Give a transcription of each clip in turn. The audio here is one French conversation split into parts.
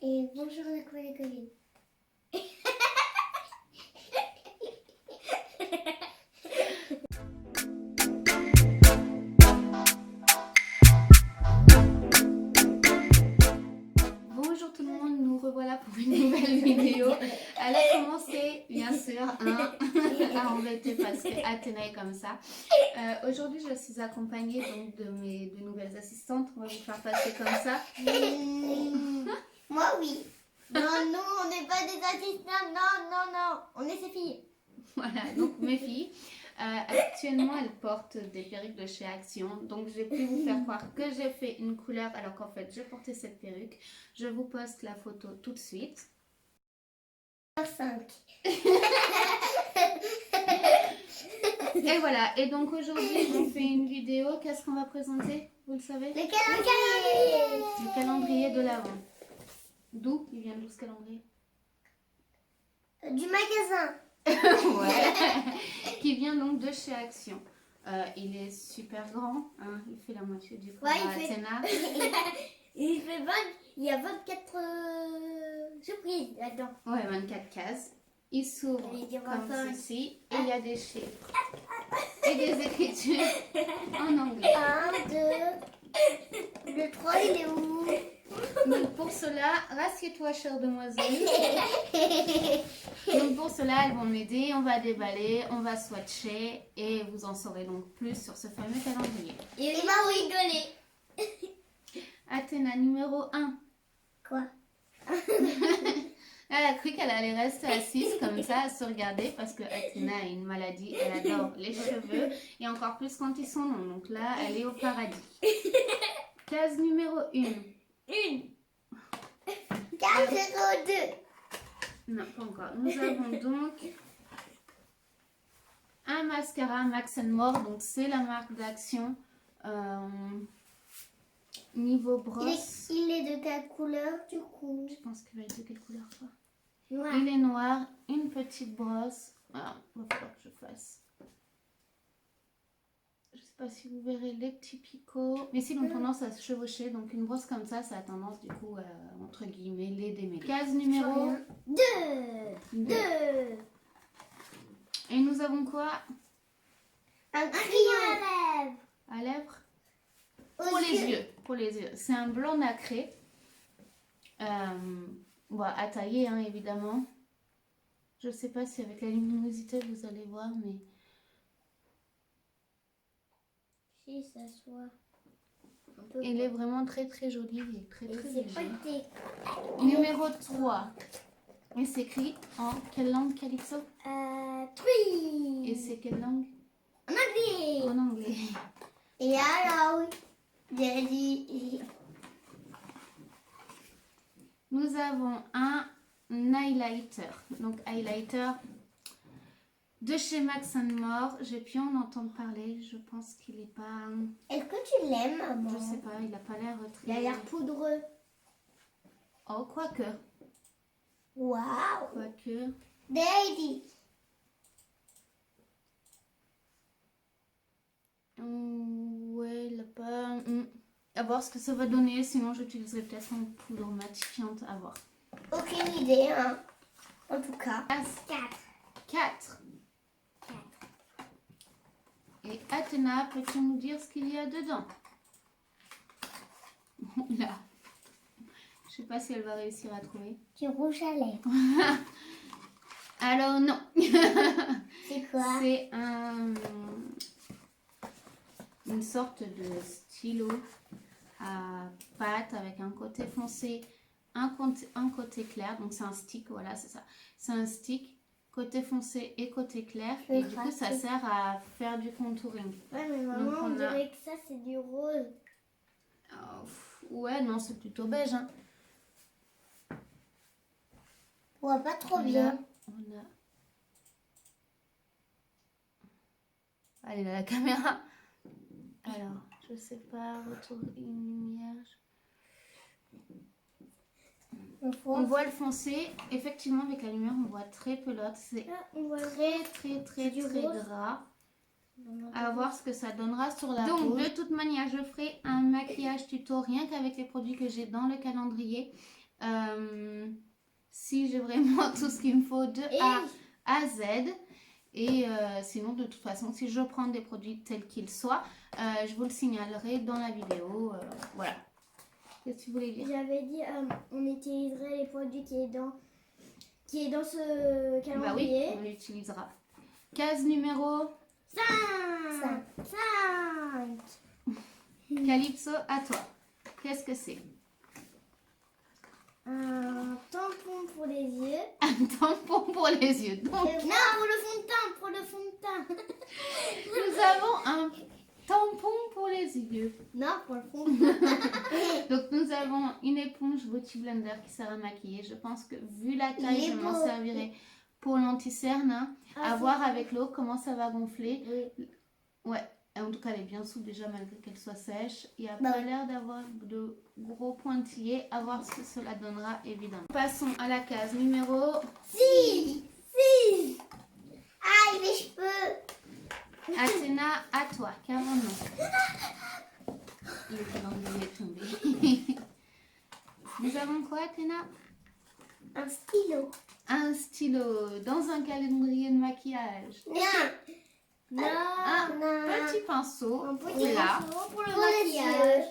Et bonjour la collègue. Bonjour tout le monde, nous revoilà pour une nouvelle vidéo. Elle a commencé bien sûr à embêter parce que Athéna est comme ça. Aujourd'hui je suis accompagnée donc de mes deux nouvelles assistantes. On va vous faire passer comme ça. Moi oui. Non, nous on n'est pas des assistants. Non. On est ses filles. Voilà, donc mes filles. Actuellement, elles portent des perruques de chez Action. Donc, j'ai pu vous faire croire que j'ai fait une couleur alors qu'en fait, je portais cette perruque. Je vous poste la photo tout de suite. 5. Et voilà. Et donc, aujourd'hui, on fait une vidéo. Qu'est-ce qu'on va présenter? Vous le savez? Le calendrier. Le calendrier de l'Avent. D'où? Il vient d'où ce calendrier? Du magasin. Ouais. Qui vient donc de chez Action. Il est super grand, hein. Il fait la moitié du poids à Athéna. Il y a 24 surprises là-dedans. Ouais, 24 cases. Il s'ouvre comme ceci et il y a des chiffres et des écritures en anglais. 1, 2, le 3 il est où? Donc pour cela, rassieds-toi chère demoiselle. Donc pour cela, elles vont m'aider, on va déballer, on va swatcher et vous en saurez donc plus sur ce fameux calendrier. Il m'a rigolé. Athéna numéro 1. Quoi? Elle a cru qu'elle allait rester assise comme ça à se regarder parce que Athéna a une maladie, elle adore les cheveux et encore plus quand ils sont longs. Donc là, elle est au paradis. Case numéro 1. Case 02. Non, pas encore. Nous avons donc un mascara Max More. Donc c'est la marque d'Action. Niveau brosse. Il est de quelle couleur du coup? Je pense qu'il va être de quelle couleur toi? Noir. Il est noir. Une petite brosse. Ah, il va falloir que je fasse. Je ne sais pas si vous verrez les petits picots. Mais s'ils ont tendance à se chevaucher. Donc une brosse comme ça a tendance du coup à, entre guillemets, les démêler. Case numéro 2. Et nous avons quoi? Un crayon À lèvres. Pour les yeux. Pour les yeux. C'est un blanc nacré. Bon, à tailler, hein, évidemment. Je ne sais pas si avec la luminosité vous allez voir, mais... Si ça soit... Il est vraiment très très joli et très très c'est léger. Numéro 3. Et c'est écrit en quelle langue, Calypso? Oui. Et c'est quelle langue? En anglais. En anglais. Et alors, j'ai dit... Nous avons un highlighter. Donc highlighter de chez Max More. J'ai pu en entendre parler. Je pense qu'il est pas... Est-ce que tu l'aimes, maman? Je sais pas, il a pas l'air très... Il a l'air poudreux. Oh, quoique. Waouh. Quoique. Daddy. Ouais, il a pas... À voir ce que ça va donner. Sinon, j'utiliserai peut-être une poudre matifiante. À voir. Aucune idée, hein. En tout cas. 4. Et Athéna, peux-tu nous dire ce qu'il y a dedans? Là. Je sais pas si elle va réussir à trouver. Du rouge à lèvres. Alors non. C'est quoi? C'est une sorte de stylo à pâte avec un côté foncé, un côté clair. Donc c'est un stick, voilà, c'est ça. C'est un stick. Côté foncé et côté clair. Et du coup, ça sert à faire du contouring. Ouais, mais maman, on dirait que ça, c'est du rose. Ouais, non, c'est plutôt beige. Hein. On voit pas trop bien. On a... Allez, là, la caméra. Alors, je sais pas, retour une lumière. On voit le foncé. Effectivement, avec la lumière, on voit très pelote. C'est très gras. À voir ce que ça donnera sur la peau. Donc, de toute manière, je ferai un maquillage tuto rien qu'avec les produits que j'ai dans le calendrier. si j'ai vraiment tout ce qu'il me faut de A à Z. Et sinon, de toute façon, si je prends des produits tels qu'ils soient, je vous le signalerai dans la vidéo. Voilà. Qu'est-ce que tu voulais dire? J'avais dit on utiliserait les produits qui est dans ce calendrier. Bah oui, on l'utilisera. Case numéro 5. Calypso, à toi. Qu'est-ce que c'est? Un tampon pour les yeux. Un tampon pour les yeux. Donc, Non, pour le fond de teint. nous avons un tampon pour les yeux. Non, pour le fond de teint. Donc, nous avons une éponge Beauty Blender qui sert à maquiller. Je pense que vu la taille, Il est je m'en beau. servirai pour l'anti-cerne. Hein. À voir avec l'eau comment ça va gonfler. Oui. Ouais, en tout cas, elle est bien souple déjà malgré qu'elle soit sèche. Il n'y a Bah pas oui. l'air d'avoir de gros pointillés. À voir ce que cela donnera, évidemment. Passons à la case numéro 6. Aïe, mes cheveux. Athéna, à toi. Qu'avons-nous? Le calendrier est tombé. Nous avons quoi, Athéna? Un stylo. Un stylo dans un calendrier de maquillage. Non. Un petit pinceau. Un petit Là. pinceau pour le maquillage.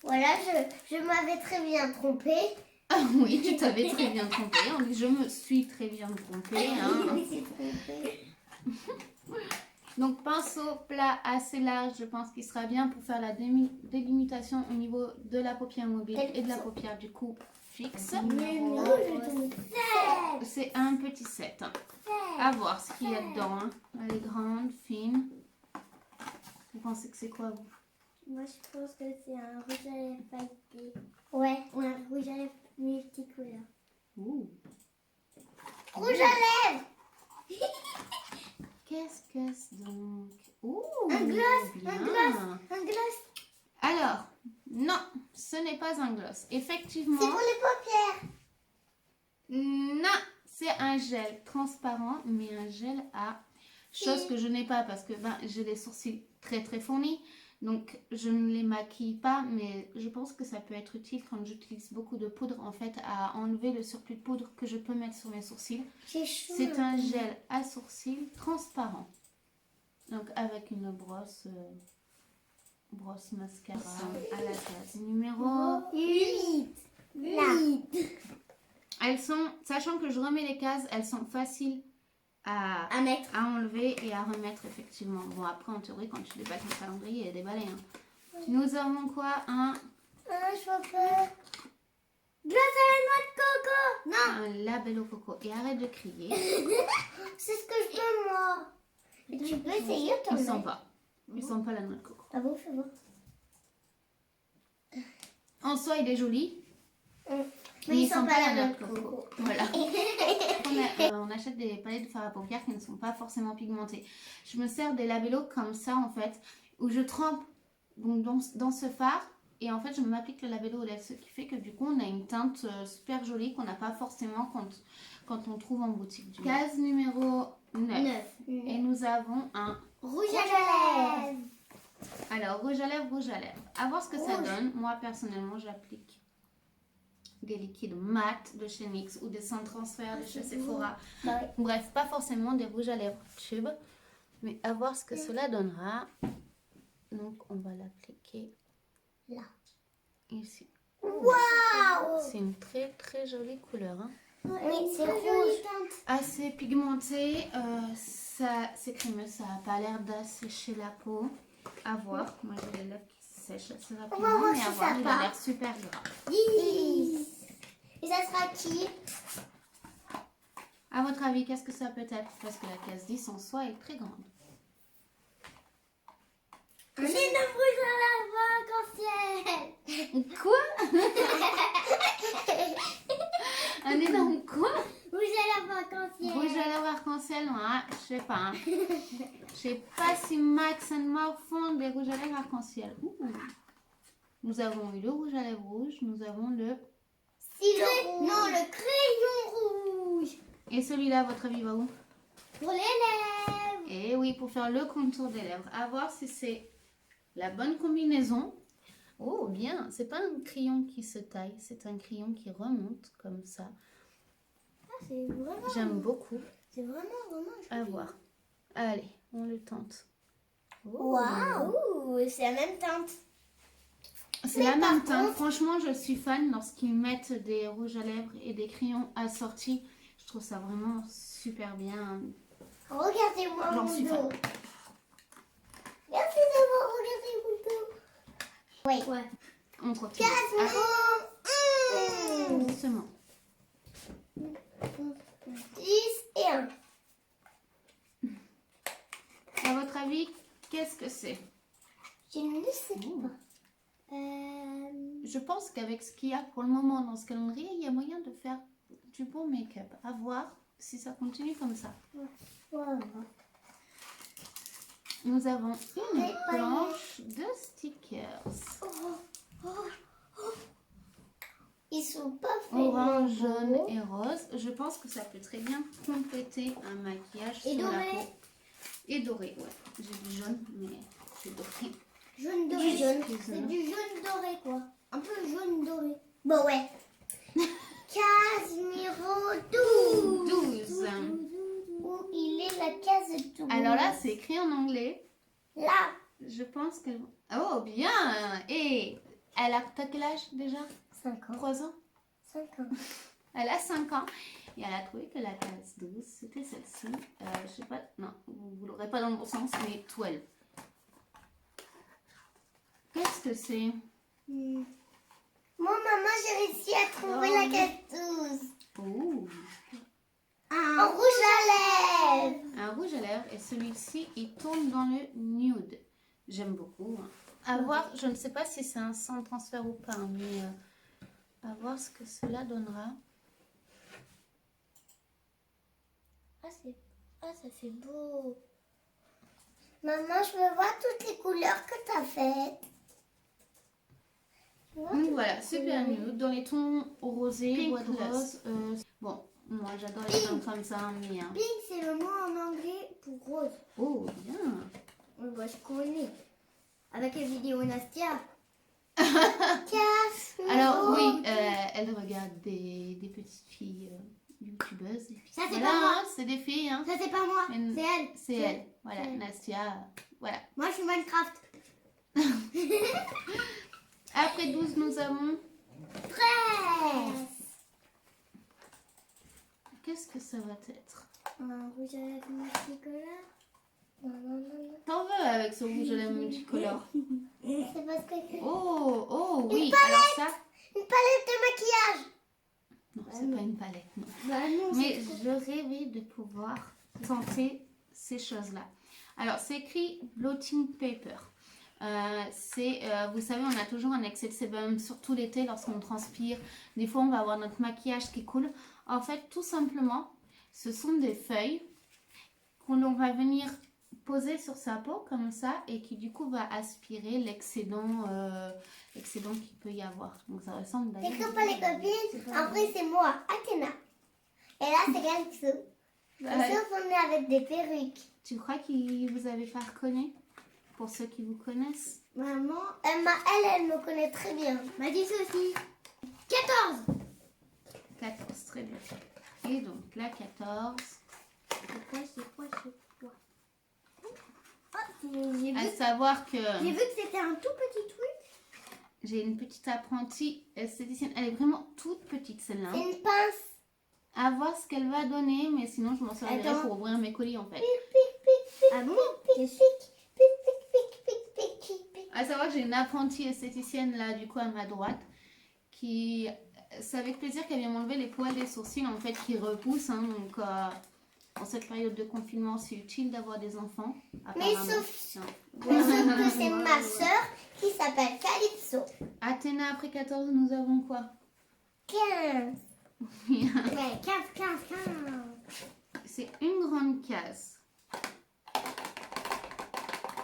Voilà, je m'avais très bien trompée. Ah oui, tu t'avais très bien trompé. On dit je me suis très bien trompée. Hein. Je me suis trompée. Donc pinceau plat assez large, je pense qu'il sera bien pour faire la délimitation au niveau de la paupière mobile et de la paupière du coup fixe. Mais non, je tombe. C'est un petit set. Hein. À voir ce qu'il y a dedans. Hein. Elle est grande, fine. Vous pensez que c'est quoi vous? Moi, je pense que c'est un rouge à lèvres pailleté. Ouais. Ou un rouge à lèvres multicouleur. Ouh. Rouge à lèvres. Qu'est-ce que c'est donc? Ouh, Un gloss, bien. Un gloss. Alors, non, ce n'est pas un gloss. Effectivement. C'est pour les paupières. Non, c'est un gel transparent, mais un gel à chose que je n'ai pas parce que j'ai les sourcils très très fournis. Donc, je ne les maquille pas, mais je pense que ça peut être utile quand j'utilise beaucoup de poudre, en fait, à enlever le surplus de poudre que je peux mettre sur mes sourcils. J'ai chaud. C'est un gel à sourcils transparent. Donc, avec une brosse mascara à la case numéro 8. Elles sont, sachant que je remets les cases, elles sont faciles À mettre. à enlever et à remettre effectivement. Bon, après en théorie, quand tu déballes ton calendrier, il y a des balais. Hein. Nous avons quoi? Un Je vois pas. Glace à la noix de coco. Non. un label au coco. Et arrête de crier. C'est ce que je veux, moi. Tu peux essayer de t'en Ils sont mettre. pas. Ils sont pas la noix de coco. Ah bon, fais voir. En soi, il est joli. Mais ils sont pas la noix de coco. Voilà. On achète des palettes de fard à paupières qui ne sont pas forcément pigmentées. Je me sers des labellos comme ça en fait, où je trempe donc, dans ce fard et en fait je m'applique le labello aux lèvres, ce qui fait que du coup on a une teinte super jolie qu'on n'a pas forcément quand on trouve en boutique. Case numéro 9. Et nous avons un Rouge à lèvres. alors rouge à lèvres. À voir ce que ça donne. Moi personnellement j'applique des liquides mat de chez NYX ou des sans transfert de chez Sephora. Bah oui. Bref, pas forcément des rouges à lèvres tubes, mais à voir ce que cela donnera. Donc, on va l'appliquer Là. ici. Waouh. C'est une très très jolie couleur. Hein. Oui, c'est rouge. Assez pigmenté, c'est crémeux, ça n'a pas l'air d'assécher la peau. À voir. Moi, j'ai les lèvres qui sèchent assez rapidement, voir mais si à ça voir, il a part. l'air super gras. 10. Et ça sera qui? À votre avis, qu'est-ce que ça peut être? Parce que la case 10 en soi est très grande. Un énorme rouge à lèvres arc-en-ciel. Quoi? Un énorme quoi? Rouge à lèvres arc-en-ciel. Rouge à lèvres arc-en-ciel, ouais, je sais pas. Hein. Je sais pas si Max and More font des rouges à lèvres arc-en-ciel. Ouh. Nous avons eu le rouge à lèvres rouge, nous avons le... Non, le crayon rouge. Et celui-là, à votre avis, va où? Pour les lèvres. Et oui, pour faire le contour des lèvres. À voir si c'est la bonne combinaison. Oh, bien. C'est pas un crayon qui se taille, c'est un crayon qui remonte comme ça. Ah, c'est vraiment... J'aime beaucoup. C'est vraiment À voir. Allez, on le tente. Waouh, c'est la même teinte. C'est la même teinte. Franchement, je suis fan lorsqu'ils mettent des rouges à lèvres et des crayons assortis. Je trouve ça vraiment super bien. Regardez-moi J'en mon suis dos. fan. Merci d'avoir regardé mon dos. Oui. Ouais. On continue. Doucement. 10 et 1. À votre avis, qu'est-ce que c'est? Je ne sais Ouh. pas. Je pense qu'avec ce qu'il y a pour le moment dans ce calendrier, il y a moyen de faire du bon make-up. À voir si ça continue comme ça. Voilà. Nous avons une Des planche de stickers. Ils sont pas faits. Orange, jaune et rose. Je pense que ça peut très bien compléter un maquillage Et sur doré. la peau. Et doré, ouais. J'ai du jaune, mais c'est doré. Jaune doré. Excuse-moi. C'est du jaune doré, quoi. Un peu jaune doré. Bon, ouais. Case numéro 12. 12. Où il est la case 12? Alors là, c'est écrit en anglais. Là. Je pense que... Oh, bien. Et t'as quel âge déjà? 5 ans. 3 ans? 5 ans. Elle a 5 ans. Et elle a trouvé que la case 12, c'était celle-ci. Je sais pas... Non, vous l'aurez pas dans le bon sens, mais 12. Qu'est-ce que c'est? Moi, maman, j'ai réussi à trouver la case 12. Oh. Un rouge à lèvres. Un rouge à lèvres. Et celui-ci, il tourne dans le nude. J'aime beaucoup. À voir, je ne sais pas si c'est un sans transfert ou pas, mais à voir ce que cela donnera. Ça fait beau. Maman, je veux voir toutes les couleurs que tu as faites. Donc voilà, super nude, dans les tons rosés, Pink bois de rose. Bon, moi j'adore les tons comme ça, mais... Pink, c'est le mot en anglais pour rose. Oh, bien. Oui, bah, je connais. Avec la vidéo Nastia. Casse. Alors oui, elle regarde des petites filles youtubeuses. Et puis, Ça, c'est voilà, pas moi. hein, c'est des filles. Hein. Ça, c'est pas moi. Mais C'est elle. C'est elle. Voilà, elle. Nastia. Voilà. Moi, je suis Minecraft. Après 12, nous avons... 13. Qu'est-ce que ça va être? Un rouge à lèvres multicolore. Non. T'en veux avec ce rouge à lèvres multicolore? C'est parce que... Oh, oui. Une palette. Alors ça... Une palette de maquillage. Non, c'est pas une palette, non. Bah non, Mais je rêvais de pouvoir tenter ces choses-là. Alors, c'est écrit blotting paper. Vous savez, on a toujours un excès de sébum, surtout l'été lorsqu'on transpire. Des fois, on va avoir notre maquillage qui coule. En fait, tout simplement, ce sont des feuilles qu'on va venir poser sur sa peau comme ça et qui du coup va aspirer l'excédent qu'il peut y avoir. Donc, ça ressemble d'ailleurs... C'est comme pas les copines. Après, c'est moi, Athéna. Et là, c'est Gansu. Sauf on est avec des perruques. Tu crois qu'il vous avait fait reconnaître? Pour ceux qui vous connaissent. Maman, elle me connaît très bien. M'a dit ceci. 14. 14, très bien. Et donc la 14. C'est quoi j'ai À vu, savoir que j'ai vu que c'était un tout petit truc. j'ai une petite apprentie esthéticienne. Elle est vraiment toute petite celle-là. C'est une pince. À voir ce qu'elle va donner, mais sinon je m'en servirai Attends. pour ouvrir mes colis en fait. Ah bon? À savoir que j'ai une apprentie esthéticienne là du coup à ma droite qui c'est avec plaisir qu'elle vient m'enlever les poils des sourcils en fait qui repoussent. Hein, donc en cette période de confinement c'est utile d'avoir des enfants. Mais apparemment. sauf Non. que c'est ma soeur qui s'appelle Calypso. Athéna après 14 nous avons quoi? 15. Ouais, 15. C'est une grande case.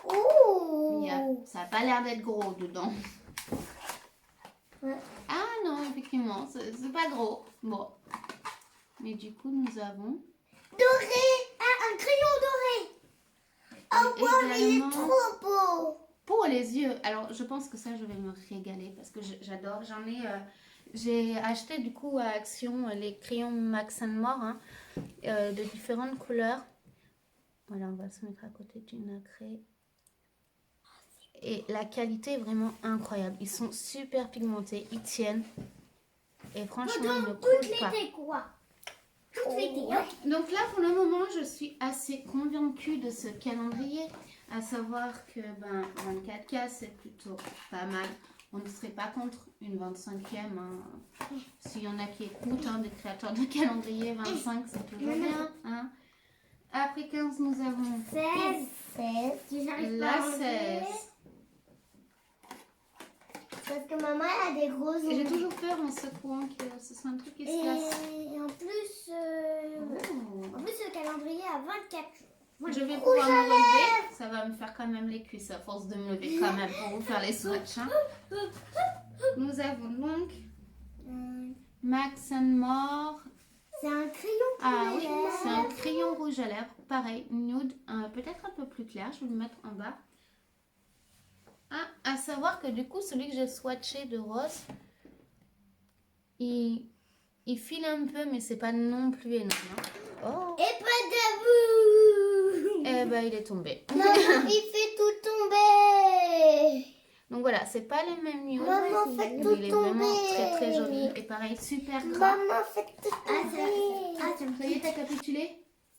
Ouh. Ça n'a pas l'air d'être gros dedans. Ouais. Ah non, effectivement, c'est pas gros. Bon. Mais du coup, nous avons... Doré. Ah, un crayon doré. Oh, wow, mais il est également trop beau. Pour les yeux, alors je pense que ça je vais me régaler parce que j'adore. J'ai acheté du coup à Action les crayons Max More hein, de différentes couleurs. Voilà, on va se mettre à côté du nacré. Et la qualité est vraiment incroyable. Ils sont super pigmentés, ils tiennent. Et franchement, ils ne coulent pas. quoi? Tout l'été, hein. Donc là, pour le moment, je suis assez convaincue de ce calendrier. À savoir que 24K, c'est plutôt pas mal. On ne serait pas contre une 25e. Hein. S'il y en a qui écoutent, hein, des créateurs de calendrier, 25, c'est toujours bien. Hein. Après 15, nous avons 16. la 16. Parce que maman elle a des grosses Et j'ai ongles. toujours peur en secouant que ce soit un truc qui se casse. Et en plus, le calendrier a 24 jours. Je vais pouvoir me lever. Ça va me faire quand même les cuisses à force de me lever quand même pour vous faire les swatchs. Hein. Nous avons donc Max More. C'est un crayon pour Ah les oui, lèvres. c'est un crayon rouge à lèvres. Pareil, nude, peut-être un peu plus clair. Je vais le mettre en bas. Ah, à savoir que du coup, celui que j'ai swatché de rose, il file un peu, mais c'est pas non plus énorme. Hein. Oh. Et pas de boue. Eh ben, il est tombé. Maman, il fait tout tomber. Donc voilà, c'est pas les mêmes nudes. Maman, fait tout Il est tomber. vraiment très très joli. Et pareil, super gras. Maman, fait tout tomber. Ça y est, t'as capitulé?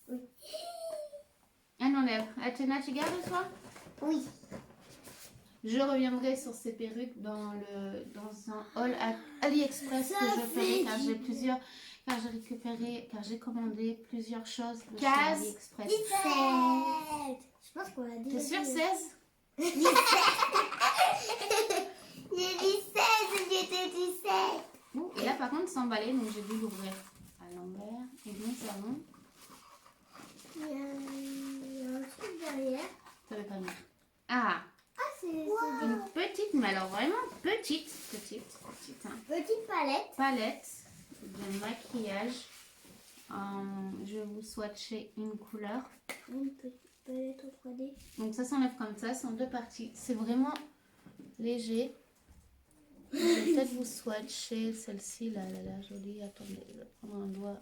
Oui. Elle enlève. Athéna, tu gardes toi? Oui. Je reviendrai sur ces perruques dans un haul AliExpress que je ferai car j'ai commandé plusieurs choses de chez AliExpress. 17. Je pense qu'on a déjà T'es sûre dit. 16? J'ai dit 16, j'étais 17. Ouh, et là par contre c'est emballé donc j'ai dû l'ouvrir à l'envers. Et nous avons... Il y a un truc derrière. Ça veut pas venir. Ah, Ah, c'est une petite, mais alors vraiment petite hein. petite palette. Palette de maquillage. Je vais vous swatcher une couleur. Une petite palette en 3D. Donc ça s'enlève comme ça, c'est en deux parties. C'est vraiment léger. Je vais peut-être vous swatcher celle-ci, là, jolie. Attendez, je vais prendre un doigt.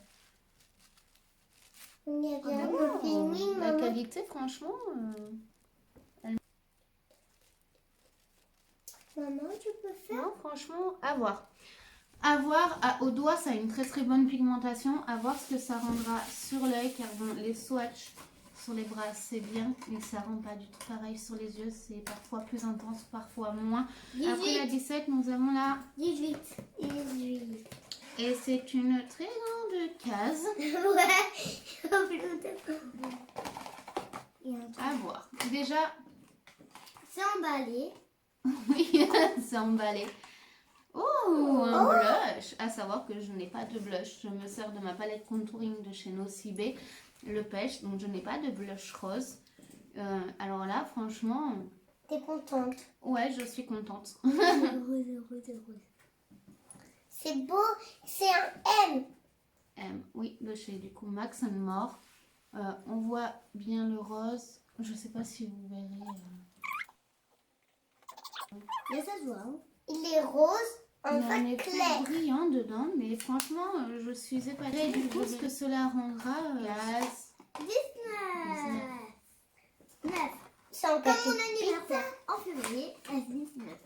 Il y a bien Oh, un feeling, la maman. qualité, franchement... Maman, tu peux faire? Non, franchement, à voir. À voir, au doigt, ça a une très très bonne pigmentation. À voir ce que ça rendra sur l'œil, car bon, les swatchs sur les bras, c'est bien, mais ça rend pas du tout pareil sur les yeux. C'est parfois plus intense, parfois moins. 18. Après la 17, nous avons la... 18. 18. Et c'est une très grande case. Ouais. Il y a un truc. À voir. Déjà, C'est emballé. oui, c'est emballé. Oh, un blush. À savoir que je n'ai pas de blush. Je me sers de ma palette contouring de chez Nocibé, le pêche. Donc je n'ai pas de blush rose. Alors là, franchement, T'es contente? ouais, je suis contente. Rose. C'est beau. C'est un M. Oui, de chez du coup Max More. On voit bien le rose. Je sais pas si vous verrez. Là, ça se voit. Hein. Il est rose. Il y a un Enfin, effet clair. brillant dedans, mais franchement, je suis épatée du coup ce que cela rendra. 19. 9. C'est encore mon anniversaire en février à 19.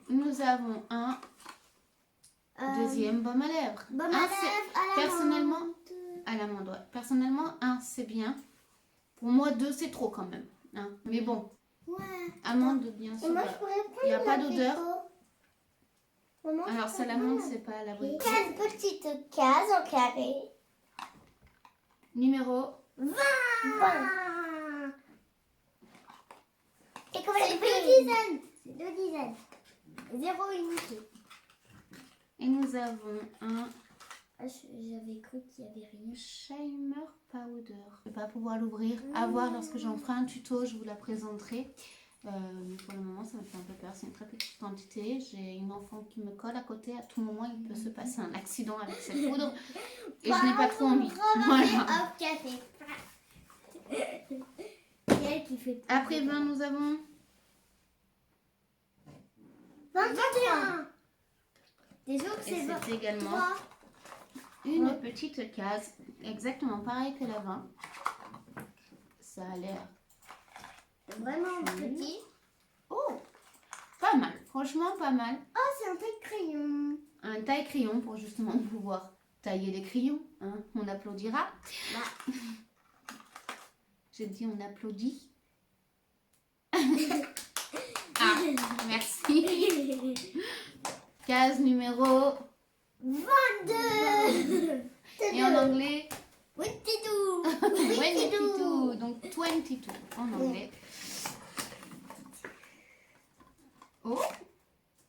Nous avons un deuxième baume à lèvres. Bon, Un, c'est- personnellement, à l'amande, ouais. Personnellement, un, c'est bien. Pour moi, deux, c'est trop quand même. Hein. Mais bon, Ouais. amande, bien Et sûr. moi, je pourrais prendre Il n'y a pas la d'odeur. photo. Maman, je Alors, c'est pourrais l'amande, prendre c'est pas à l'abri. 15 petites cases en carré. Numéro 20. Et comme c'est deux dizaines. C'est deux dizaines. 0 unité. et nous avons un Ah, j'avais cru qu'il n'y avait rien. Shimmer Powder. Je ne vais pas pouvoir l'ouvrir. À voir lorsque j'en ferai un tuto, je vous la présenterai. Mais pour le moment, ça me fait un peu peur. C'est une très petite quantité. J'ai une enfant qui me colle à côté. À tout moment, il peut se passer un accident avec cette poudre. Et je n'ai pas trop envie. Voilà. Hop, café. C'est elle qui fait. Après 20, nous avons 21. Des autres, Et c'est c'est également 23. une petite case, exactement pareil que la 20. Ça a l'air Vraiment petit. oh, pas mal, franchement pas mal. Oh, c'est un taille crayon. Un taille-crayon pour justement pouvoir tailler les crayons. Hein. On applaudira. Bah. J'ai dit on applaudit. Ah, merci. Case numéro 22. et en anglais 22. 22. Donc 22 en anglais. Oh,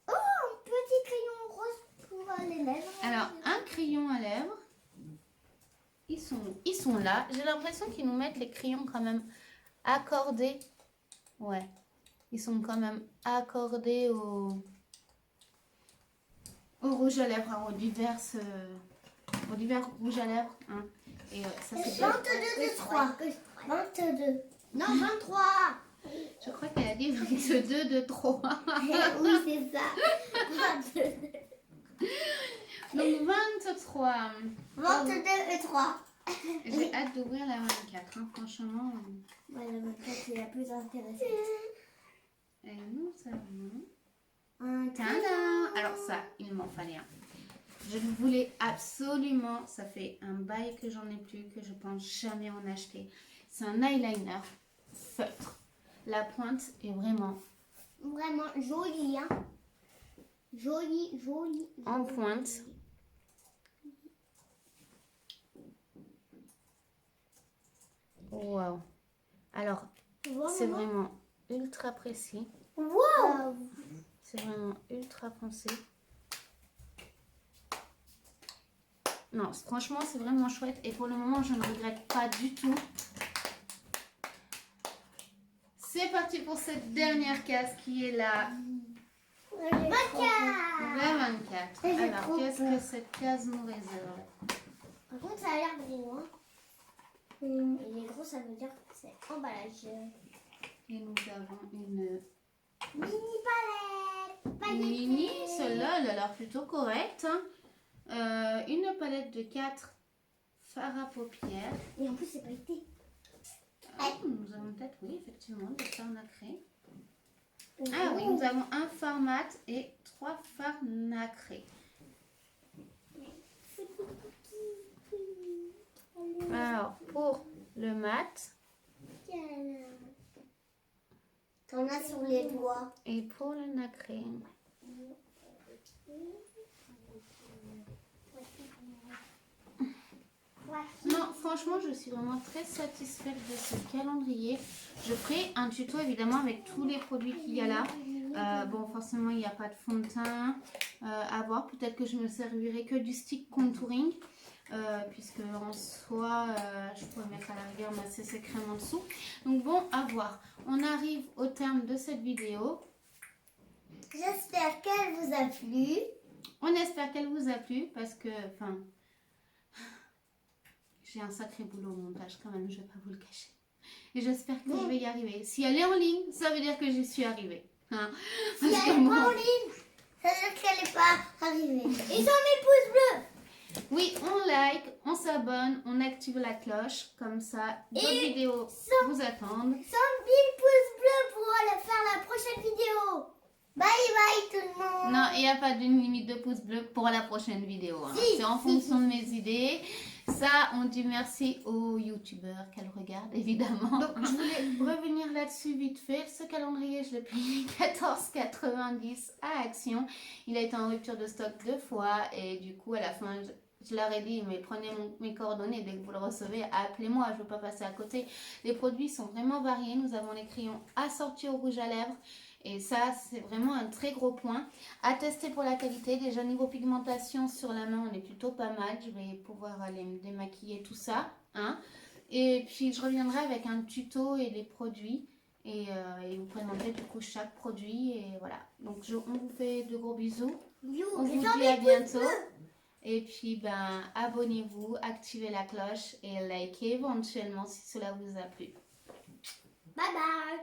Oh, un petit crayon rose pour les lèvres. alors un crayon à lèvres. Ils sont là. J'ai l'impression qu'ils nous mettent les crayons quand même accordés. Ouais. Ils sont quand même accordés au rouge à lèvres, hein, aux divers rouges à lèvres. Hein. Et ça c'est bien. 22 de 3. 22. Non, 23. Je crois qu'elle a dit 22 de 3. Oui, c'est ça. 22. Donc 23. 22 et 3. J'ai hâte d'ouvrir la 24. Hein, franchement. Ouais, la 24, c'est la plus intéressante. Et nous avons... Un Tada! Alors ça, il m'en fallait un. Je le voulais absolument. Ça fait un bail que j'en ai plus, que je pense jamais en acheter. C'est un eyeliner feutre. La pointe est vraiment vraiment joli, hein. Joli, joli. en pointe. Wow. Alors, c'est vraiment ultra précis. Wow. C'est vraiment ultra foncé. Non, franchement, c'est vraiment chouette. Et pour le moment, je ne regrette pas du tout. C'est parti pour cette dernière case qui est la 24. la 24. Alors, qu'est-ce que cette case nous réserve? Par contre, ça a l'air gros, hein. Et les gros, ça veut dire que c'est emballage. Et nous avons une Mini palette. mini. Celle-là, elle a l'air plutôt correcte. Hein. Une palette de 4 fards à paupières. Et en plus, c'est pailleté. Nous avons peut-être, oui, effectivement, des fards nacrés. Ah oui, nous avons un fard mat et 3 fards nacrés. Alors, pour le mat T'en as sur les doigts. et pour le nacré. Non, franchement, je suis vraiment très satisfaite de ce calendrier. Je ferai un tuto évidemment avec tous les produits qu'il y a là. Bon, forcément, il n'y a pas de fond de teint à voir. Peut-être que je me servirai que du stick contouring. Puisque en soi, je pourrais mettre à la rigueur ma CC crème en dessous. Donc bon, à voir. On arrive au terme de cette vidéo. J'espère qu'elle vous a plu. On espère qu'elle vous a plu parce que, enfin, j'ai un sacré boulot au montage quand même, je ne vais pas vous le cacher. Et j'espère que je vais y arriver. Si elle est en ligne, ça veut dire que j'y suis arrivée. Hein, Si elle n'est pas en ligne, ça veut dire qu'elle n'est pas arrivée. Ils ont mis pouce bleu. Oui, on like, on s'abonne, on active la cloche, comme ça, d'autres vidéos vous attendent. 100 000 pouces bleus pour faire la prochaine vidéo. Bye bye tout le monde. Non, il n'y a pas d'une limite de pouces bleus pour la prochaine vidéo. Hein. Si, c'est en fonction de mes idées. Ça, on dit merci aux youtubeurs qu'elle regarde, évidemment. Donc, je voulais revenir là-dessus vite fait. Ce calendrier, je l'ai payé 14,90 à Action. Il a été en rupture de stock 2 fois. Et du coup, à la fin, je leur ai dit, mais prenez mes coordonnées. Dès que vous le recevez, appelez-moi. Je ne veux pas passer à côté. Les produits sont vraiment variés. Nous avons les crayons assortis au rouge à lèvres. Et ça, c'est vraiment un très gros point. À tester pour la qualité. Déjà, niveau pigmentation sur la main, on est plutôt pas mal. Je vais pouvoir aller me démaquiller tout ça. Hein. Et puis, je reviendrai avec un tuto et les produits. Et vous présenter du coup chaque produit. Et voilà. Donc, on vous fait de gros bisous. On vous dit à bientôt. Et puis, ben, abonnez-vous, activez la cloche et likez éventuellement si cela vous a plu. Bye bye.